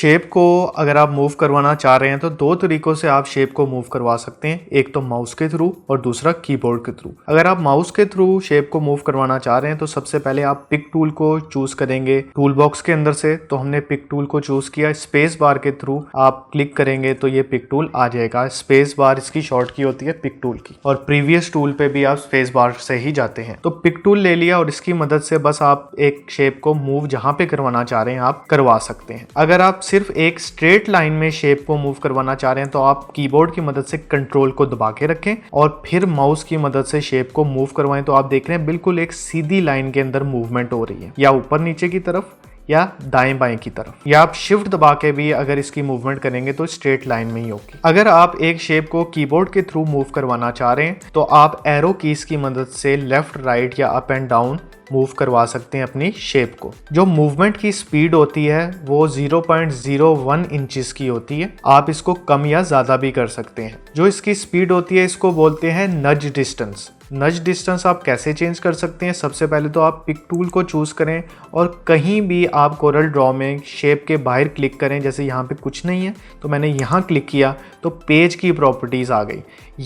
Shape को अगर आप मूव करवाना चाह रहे हैं तो दो तरीकों से आप शेप को मूव करवा सकते हैं, एक तो माउस के थ्रू और दूसरा कीबोर्ड के थ्रू। अगर आप माउस के थ्रू शेप को मूव करवाना चाह रहे हैं तो सबसे पहले आप पिक टूल को चूज करेंगे टूल बॉक्स के अंदर से। तो हमने पिक टूल को चूज किया, स्पेस बार के थ्रू आप क्लिक करेंगे तो ये पिक टूल आ जाएगा। स्पेस बार इसकी शॉर्ट की होती है पिक टूल की, और प्रीवियस टूल पे भी आप स्पेस बार से ही जाते हैं। तो पिक टूल ले लिया और इसकी मदद से बस आप एक शेप को मूव जहां पे करवाना चाह रहे हैं आप करवा सकते हैं। अगर आप सिर्फ एक स्ट्रेट लाइन में शेप को मूव करवाना चाह रहे हैं तो आप कीबोर्ड की मदद से कंट्रोल को दबा के रखें और फिर माउस की मदद से शेप को मूव करवाएं। तो आप देख रहे हैं बिल्कुल एक सीधी लाइन के अंदर मूवमेंट हो रही है, या ऊपर नीचे की तरफ या दाएं बाएं की तरफ, या आप शिफ्ट दबा के भी अगर इसकी मूवमेंट करेंगे तो स्ट्रेट लाइन में ही होगी। अगर आप एक शेप को कीबोर्ड के थ्रू मूव करवाना चाह रहे हैं तो आप एरो कीज की मदद से लेफ्ट राइट या अप एंड डाउन मूव करवा सकते हैं अपनी शेप को। जो मूवमेंट की स्पीड होती है वो 0.01 इंचेस की होती है, आप इसको कम या ज्यादा भी कर सकते हैं। जो इसकी स्पीड होती है इसको बोलते हैं नज डिस्टेंस। नज डिस्टेंस आप कैसे चेंज कर सकते हैं? सबसे पहले तो आप पिक टूल को चूज करें और कहीं भी आप कोरल ड्रॉ में शेप के बाहर क्लिक करें। जैसे यहाँ पे कुछ नहीं है तो मैंने यहाँ क्लिक किया तो पेज की प्रॉपर्टीज आ गई।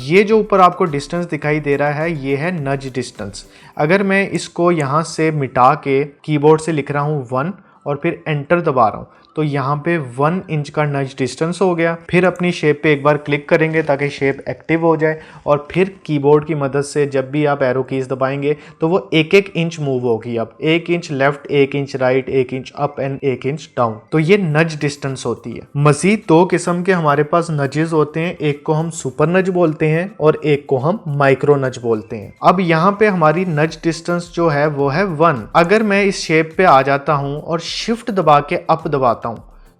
ये जो ऊपर आपको डिस्टेंस दिखाई दे रहा है ये है नज डिस्टेंस। अगर मैं इसको यहाँ से मिटा के कीबोर्ड से लिख रहा हूँ 1 और फिर एंटर दबा रहा हूँ तो यहाँ पे 1 इंच का नज डिस्टेंस हो गया। फिर अपनी शेप पे एक बार क्लिक करेंगे ताकि शेप एक्टिव हो जाए, और फिर कीबोर्ड की मदद से जब भी आप एरो कीज दबाएंगे तो वो 1-1 इंच मूव होगी। अब 1 inch left, 1 inch right, 1 inch up and 1 inch down. तो ये नज डिस्टेंस होती है। मजीद 2 किस्म के हमारे पास नजेस होते हैं, एक को हम सुपर नज बोलते हैं और एक को हम माइक्रो नज बोलते हैं। अब यहाँ पे हमारी नज डिस्टेंस जो है वो है 1। अगर मैं इस शेप पे आ जाता हूँ और शिफ्ट दबा के अप दबाता हूँ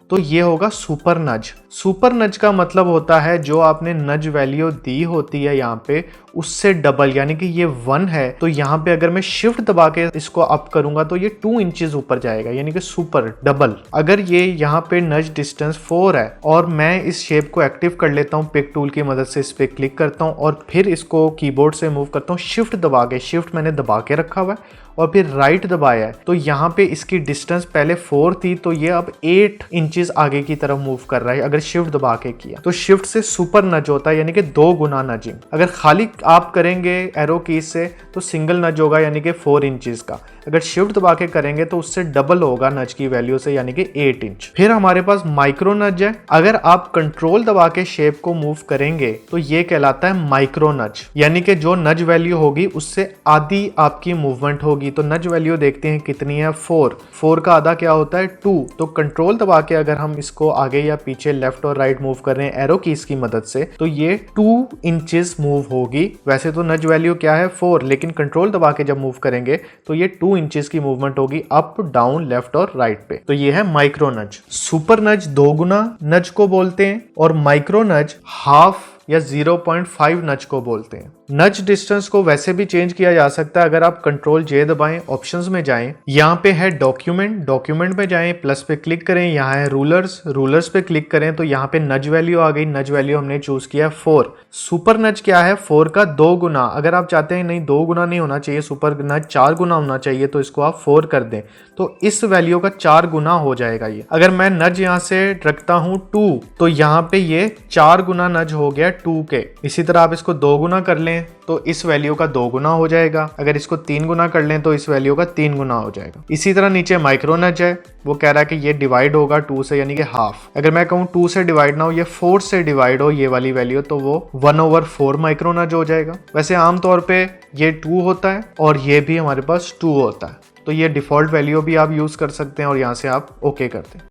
तो ये होगा सुपर नज। सुपर नज का मतलब होता है जो आपने नज वैल्यू दी होती है यहाँ पे उससे डबल, यानी कि ये 1 है तो यहाँ पे अगर मैं शिफ्ट दबा के इसको अप करूंगा तो ये 2 इंचेस ऊपर जाएगा, यानी कि सुपर डबल। अगर ये यहाँ पे नज डिस्टेंस 4 है और मैं इस शेप को एक्टिव कर लेता हूँ पिक टूल की मदद से, इस पे क्लिक करता हूँ और फिर इसको कीबोर्ड से मूव करता हूँ शिफ्ट दबा के, शिफ्ट मैंने दबा के रखा हुआ है और फिर राइट दबाया है तो यहाँ पे इसकी डिस्टेंस पहले 4 थी तो ये अब 8 इंचेस आगे की तरफ मूव कर रहा है अगर शिफ्ट दबा के किया। तो शिफ्ट से सुपर नज होता है, यानी कि 2 गुना नजिंग। अगर खाली आप करेंगे एरो कीज से तो सिंगल नज होगा, यानी कि 4 इंचेस का। अगर शिफ्ट दबा के करेंगे तो उससे डबल होगा नज की वैल्यू से, यानी कि 8 इंच। फिर हमारे पास माइक्रो नज है। अगर आप कंट्रोल दबा के शेप को मूव करेंगे तो ये कहलाता है माइक्रो नज, यानी कि जो नज वैल्यू होगी उससे आधी आपकी मूवमेंट होगी। तो नज वैल्यू देखते हैं कितनी है, 4 का आधा क्या होता है 2। तो कंट्रोल दबा के अगर हम इसको आगे या पीछे लेफ्ट और राइट मूव कर रहे हैं एरो कीज की मदद से तो ये 2 इंचेस मूव होगी। वैसे तो नज वैल्यू क्या है 4, लेकिन कंट्रोल दबा के जब मूव करेंगे तो ये 2 इंचेस की मूवमेंट होगी अप डाउन लेफ्ट और राइट पे। तो ये है माइक्रो नज। सुपर नज 2 गुना नज को बोलते हैं और माइक्रो नज हाफ या 0.5 नज को बोलते हैं। नज डिस्टेंस को वैसे भी चेंज किया जा सकता है। अगर आप कंट्रोल जे दबाएं, ऑप्शंस में जाएं, यहाँ पे है डॉक्यूमेंट में जाएं, प्लस पे क्लिक करें, यहाँ है रूलर्स पे क्लिक करें तो यहाँ पे नज वैल्यू आ गई। नज वैल्यू हमने चूज किया 4। सुपर नज क्या है 4 का 2 गुना। अगर आप चाहते हैं नहीं 2 गुना नहीं होना चाहिए, सुपर नज 4 गुना होना चाहिए तो इसको आप 4 कर दें तो इस वैल्यू का 4 गुना हो जाएगा ये। अगर मैं नज यहाँ से रखता हूँ 2 तो यहाँ पे ये 4 गुना नज हो गया 2 के। इसी तरह आप इसको 2 गुना कर लें तो इस वैल्यू का 2 गुना हो जाएगा। अगर इसको 3 गुना कर लें तो इस वैल्यू का 3 गुना हो जाएगा। इसी तरह नीचे माइक्रो नज है, वो कह रहा है कि ये डिवाइड होगा 2 से, यानी कि हाफ। अगर मैं कहूँ 2 से डिवाइड ना हो, ये 4 से डिवाइड हो ये वाली वैल्यू, तो वो 1/4 माइक्रो नज हो जाएगा। वैसे आमतौर पे ये 2 होता है और ये भी हमारे पास 2 होता है। तो ये डिफॉल्ट वैल्यू भी आप यूज कर सकते हैं और यहाँ से आप ओके करते हैं।